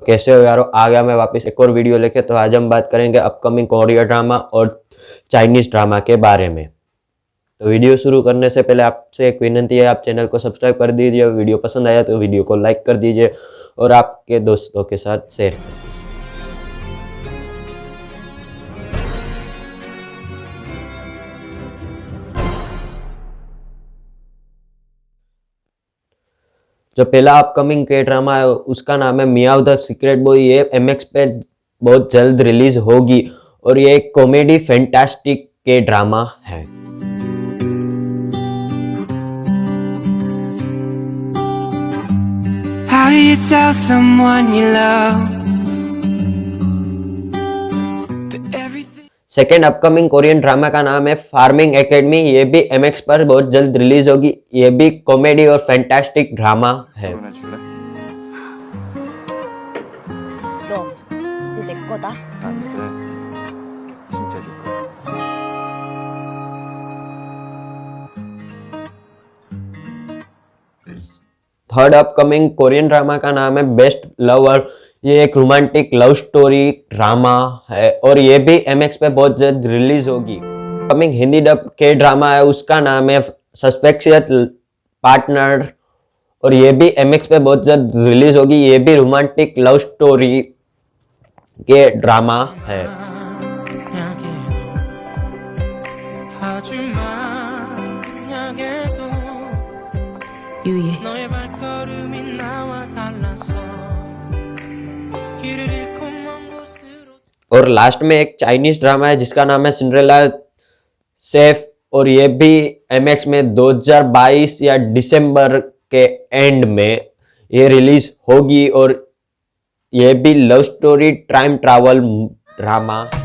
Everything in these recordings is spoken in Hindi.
कैसे हो यारो, आ गया मैं वापस एक और वीडियो लेके। तो आज हम बात करेंगे अपकमिंग कोरियन ड्रामा और चाइनीज ड्रामा के बारे में। तो वीडियो शुरू करने से पहले आपसे एक विनंती है, आप चैनल को सब्सक्राइब कर दीजिए। वीडियो पसंद आया तो वीडियो को लाइक कर दीजिए और आपके दोस्तों के साथ शेयर करें। जो पहला अपकमिंग के ड्रामा है उसका नाम है मियाओ द सीक्रेट बॉय। ये MX पे बहुत जल्द रिलीज होगी और ये एक कॉमेडी फैंटास्टिक के ड्रामा है। How do you tell someone you love? Second upcoming Korean drama का नाम है फार्मिंग एकेडमी। ये भी MX पर बहुत जल्द रिलीज होगी। ये भी कॉमेडी और फैंटास्टिक ड्रामा है। थर्ड अपकमिंग कोरियन ड्रामा का नाम है बेस्ट लवर। ये एक रोमांटिक लव स्टोरी ड्रामा है और ये भी MX पे बहुत जल्द रिलीज होगी। अपकमिंग हिंदी डब के ड्रामा है, उसका नाम है सस्पेक्शियस पार्टनर और ये भी MX पे बहुत जल्द रिलीज होगी। ये भी रोमांटिक लव स्टोरी के ड्रामा है। और लास्ट में एक चाइनीज ड्रामा है जिसका नाम है सिंड्रेला सेफ और ये भी MX में 2022 या दिसंबर के एंड में ये रिलीज होगी और ये भी love story time travel drama है।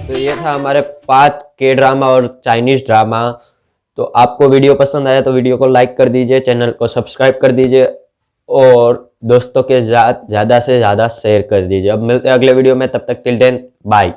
तो ये था हमारे 5 के ड्रामा और चाइनीज ड्रामा। तो आपको वीडियो पसंद आया तो वीडियो को लाइक कर दीजिए, चैनल को सब्सक्राइब कर दीजिए और दोस्तों के साथ ज़्यादा से ज़्यादा शेयर कर दीजिए। अब मिलते हैं अगले वीडियो में, तब तक टिल देन बाय।